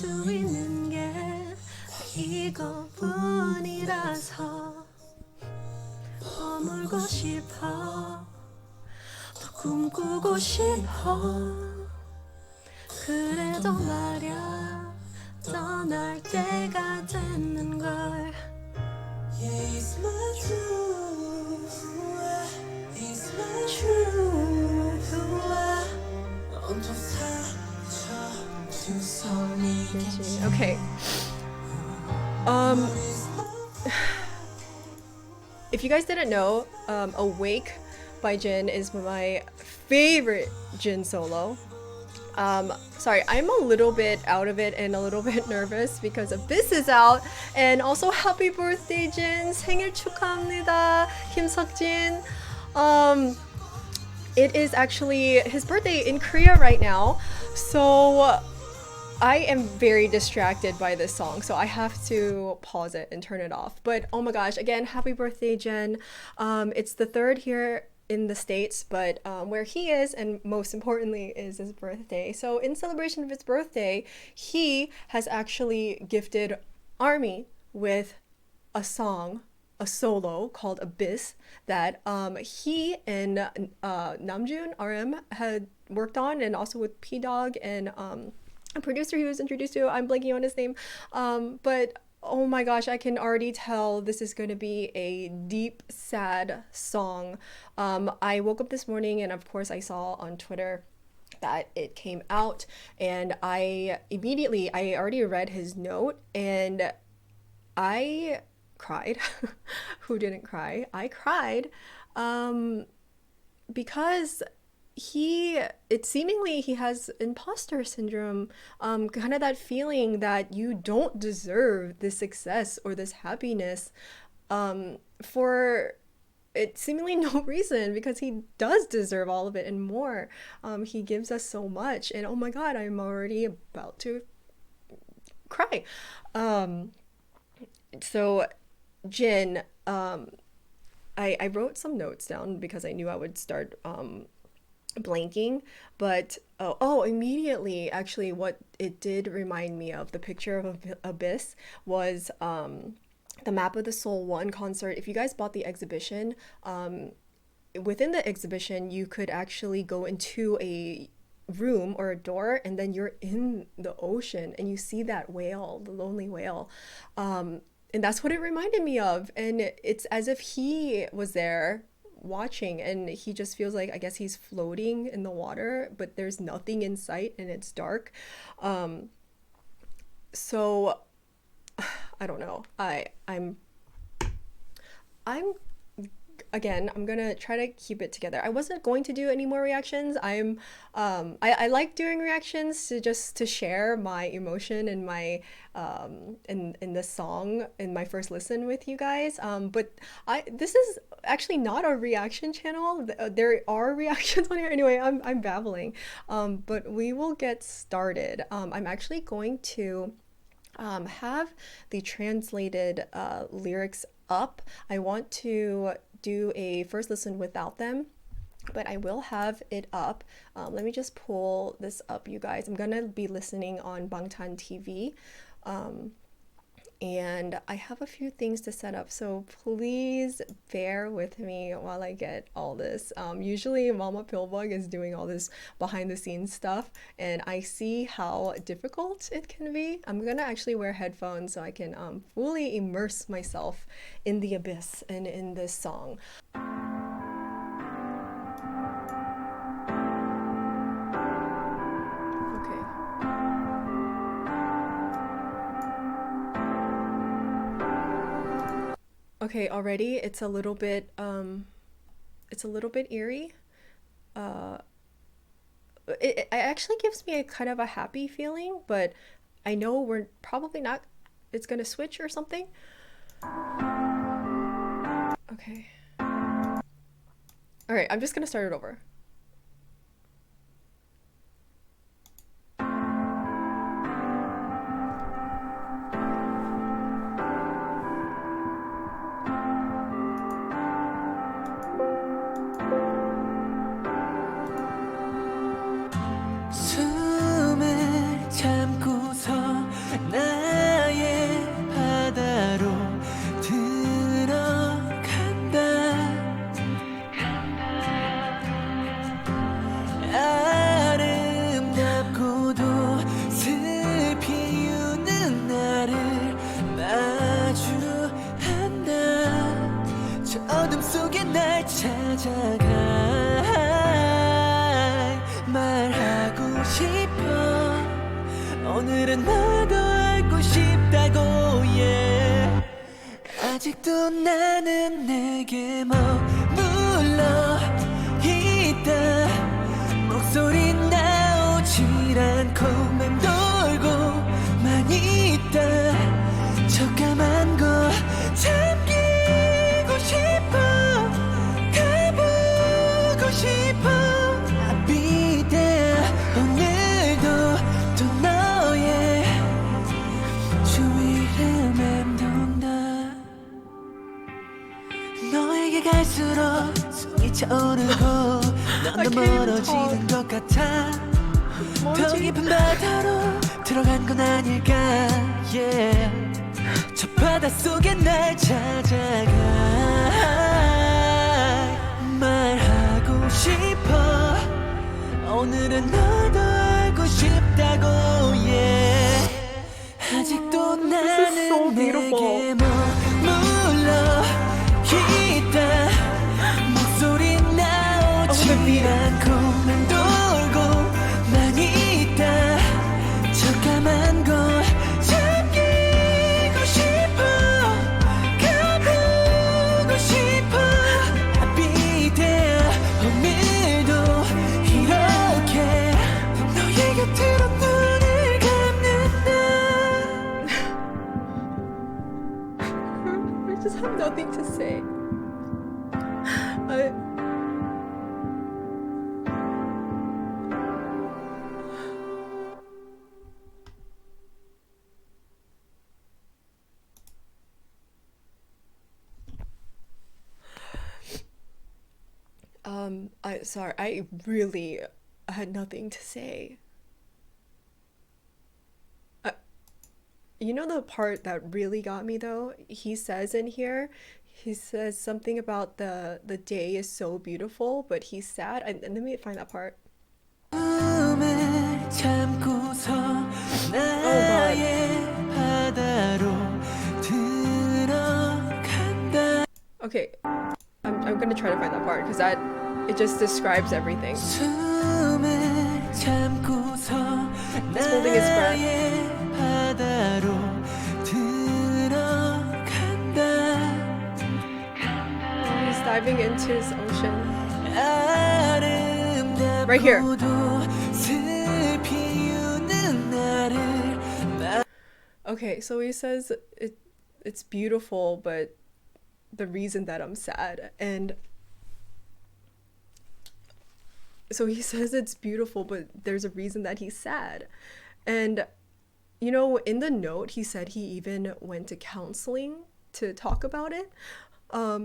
수 있는 게 이것뿐이라서 머물고 싶어 더 꿈꾸고 싶어 그래도 말야 떠날 때가 됐는걸 Yeah, it's my truth It's my truth 온통 상처 Okay. If you guys didn't know, Awake by Jin is my favorite Jin solo. Sorry, I'm a little bit out of it and a little bit nervous because Abyss is out. And also happy birthday Jin! 생일 축하합니다, 김석진. It is actually his birthday in Korea right now. So I am very distracted by this song, so I have to pause it and turn it off. But oh my gosh, again, happy birthday, Jen. It's the third here in the States, but where he is, and most importantly, is his birthday. So in celebration of his birthday, he has actually gifted ARMY with a song, a solo called Abyss that he and Namjoon RM had worked on, and also with P-Dog and a producer he was introduced to. I'm blanking on his name, but oh my gosh, I can already tell this is going to be a deep, sad song. I woke up this morning and of course I saw on Twitter that it came out, and I already read his note and I cried. Who didn't cry? I cried because it seemingly he has imposter syndrome, kind of that feeling that you don't deserve this success or this happiness for it seemingly no reason, because he does deserve all of it and more. He gives us so much, and oh my god, I'm already about to cry. So Jin, I wrote some notes down because I knew I would start blanking, but immediately actually what it did remind me of the picture of Abyss was the Map of the Soul 1 concert. If you guys bought the exhibition, within the exhibition you could actually go into a room or a door, and then you're in the ocean and you see that whale, the lonely whale, and that's what it reminded me of. And it's as if he was there watching, and he just feels like, I guess he's floating in the water, but there's nothing in sight and it's dark. So I don't know. I'm again, I'm gonna try to keep it together. I wasn't going to do any more reactions. I like doing reactions to share my emotion and my in the song in my first listen with you guys. But this is actually not a reaction channel. There are reactions on here. Anyway, I'm babbling. But we will get started. I'm actually going to have the translated lyrics up. I want to do a first listen without them, but I will have it up. Let me just pull this up, you guys. I'm gonna be listening on Bangtan TV, and I have a few things to set up, so please bear with me while I get all this. Usually Mama Pillbug is doing all this behind the scenes stuff, and I see how difficult it can be. I'm gonna actually wear headphones so I can fully immerse myself in the abyss and in this song. Okay, already it's a little bit eerie. It actually gives me a kind of a happy feeling, but I know we're probably not, it's gonna switch or something. Okay. All right, I'm just gonna start it over. 숨을 참고서 날 찾아가 말하고 싶어 오늘은 너도 알고 싶다고 yeah. 아직도 나는 내게 머물러 있다 목소리 나오질 않고 맴돌고만 있다 저 까만 거 잠기고 싶어 가보고 싶어 I'll be there 오늘도 또 너의 주위를 맴돈다 너에게 갈수록 숨이 차오르고 넌 멀어지는 것 같아 더 깊은 바다로 들어간 건 아닐까 yeah. 저 바닷속에 날 찾아가 말하고 싶어 오늘은 너도 알고 싶다고 yeah. 아직도 나는 내게 머물러 있다 목소리 나오지 않고 맴돌고만 있다 저 까만 걸 잠기고 싶어 가보고 싶어 I'll be there 오늘도 이렇게 너의 곁으로 눈을 감는다 I just have nothing to say. Sorry, I really had nothing to say. You know the part that really got me though? He says in here, he says something about the day is so beautiful, but he's sad. And let me find that part. 숨을 참고서 나의 바다로 들어간다 Okay, I'm gonna try to find that part because it just describes everything. 숨을 참고서 He's holding his breath. 나의 바다로 들어간다 He's diving into his ocean. Right here. Okay, so he says it's beautiful, but the reason that I'm sad. And so he says it's beautiful, but there's a reason that he's sad. And you know, in the note, he said he even went to counseling to talk about it. I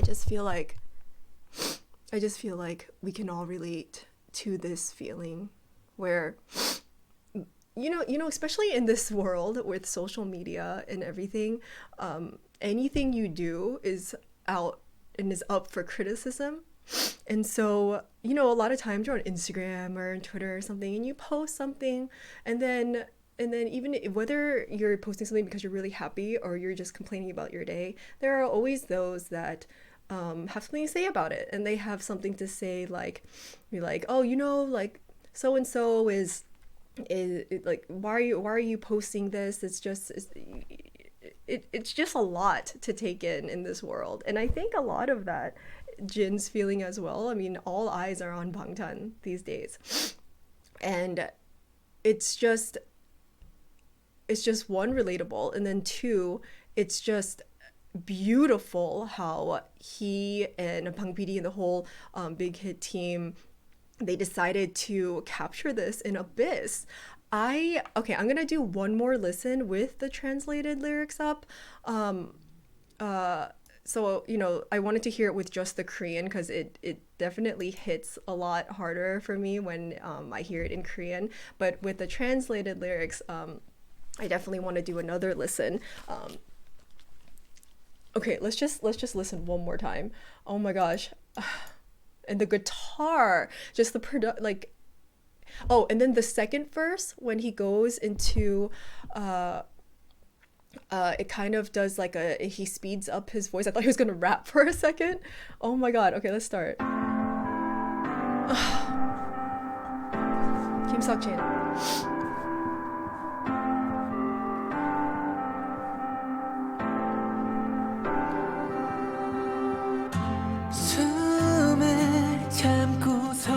just feel like we can all relate to this feeling where you know, especially in this world with social media and everything, anything you do is out and is up for criticism. And so, you know, a lot of times you're on Instagram or on Twitter or something and you post something and then even whether you're posting something because you're really happy or you're just complaining about your day, there are always those that have something to say about it, and they have something to say like, you're like, oh, you know, like so and so is like, why are you posting this? It's just a lot to take in this world, and I think a lot of that Jin's feeling as well. I mean, all eyes are on Bangtan these days, and it's just one, relatable, and then two, it's just beautiful how he and Bang PD and the whole big hit team, they decided to capture this in Abyss. I'm gonna do one more listen with the translated lyrics up. So, you know, I wanted to hear it with just the Korean because it definitely hits a lot harder for me when I hear it in Korean. But with the translated lyrics, I definitely want to do another listen. Okay, let's just listen one more time. Oh my gosh. And the guitar, just the like, oh, and then the second verse when he goes into it kind of does like he speeds up his voice. I thought he was gonna rap for a second. Oh my god. Okay, let's start. Kim Seok-jin. 숨을 참고서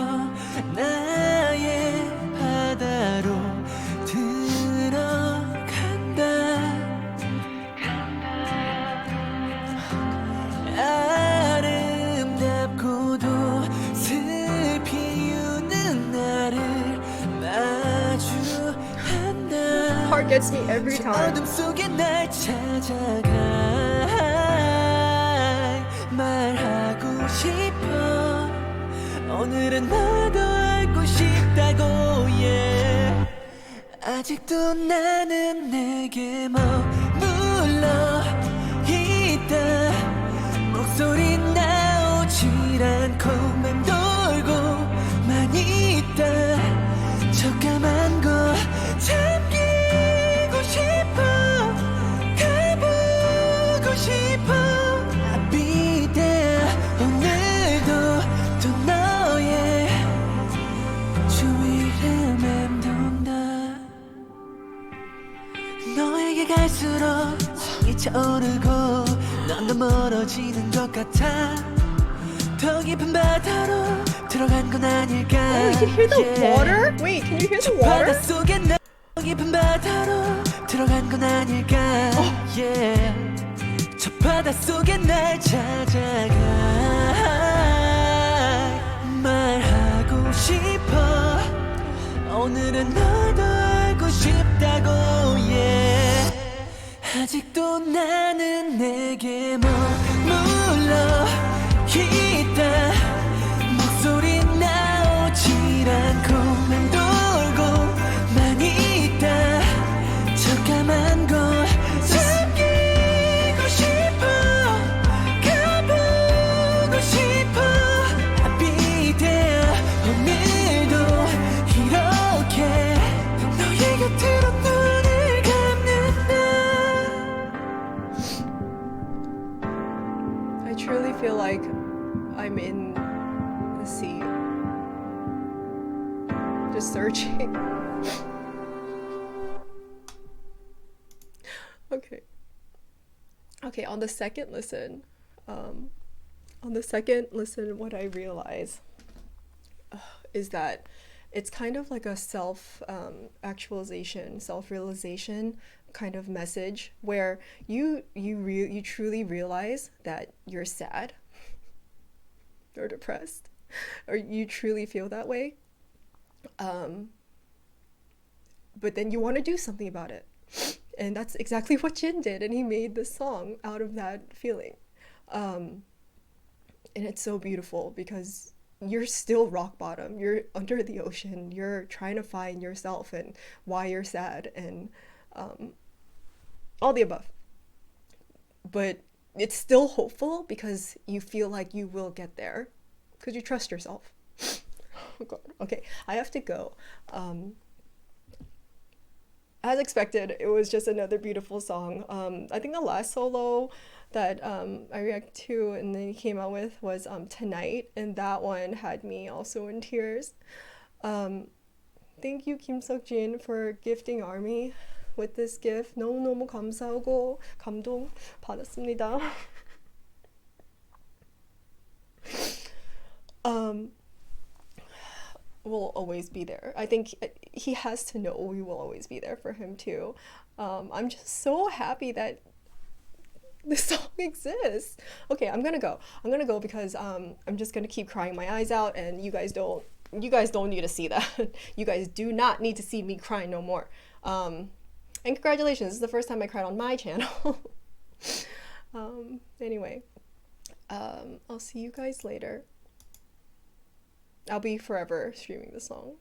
나의 바다로 들어간다. 아름답고도 슬피 우는 나를 마주한다. Heart gets me every time. 어둠 속에 날 찾아가 말하고 싶어. 오늘은 너도 알고 싶다고 yeah. 아직도 나는 내게 머물러 있다. 목소리 나오질 않고 맴돌고만 있다. 저 까만 거 잠기고 싶어. 가보고 싶어. I'll be there. 오늘도 또 너의 주위를 맴돈다. 너에게 갈수록 성이 차오르고 넌 더 멀어지는 것 같아. 더 깊은 바다로 들어간 건 아닐까. Oh, you can hear the water? Wait, can you hear the water? 바닷속에 너 깊은 바다로 들어간 건 아닐까. yeah. 저 바닷속에 날 찾아가 말하고 싶어. 오늘은 너도 알고 싶다고 yeah. 아직도 나는 내게 머물러 있다. 목소리 나오질 않고 맴돌고만 있다. 저 까만 걸 잠기고 싶어. 가보고 싶어. I'll be there. 오늘도 이렇게 너의 곁으로 눈을 감는다. I truly feel like I'm in the sea, just searching. Okay. Okay, on the second listen, what I realize is that it's kind of like a actualization, self-realization kind of message where you truly realize that you're sad or depressed, or you truly feel that way, but then you want to do something about it. And that's exactly what Jin did, and he made this song out of that feeling. And it's so beautiful because you're still rock bottom, you're under the ocean, you're trying to find yourself and why you're sad, and all the above. But it's still hopeful because you feel like you will get there because you trust yourself. Oh God. Okay, I have to go. As expected, it was just another beautiful song. I think the last solo that I reacted to and then he came out with was Tonight, and that one had me also in tears. Thank you, Kim Seok-jin, for gifting ARMY with this gift. 너무너무 감사하고 감동 받았습니다. We'll always be there. I think he has to know we will always be there for him too. I'm just so happy that this song exists. Okay, I'm gonna go because I'm just gonna keep crying my eyes out, and you guys don't need to see that. You guys do not need to see me crying no more. And congratulations, this is the first time I cried on my channel. Anyway, I'll see you guys later. I'll be forever streaming the song.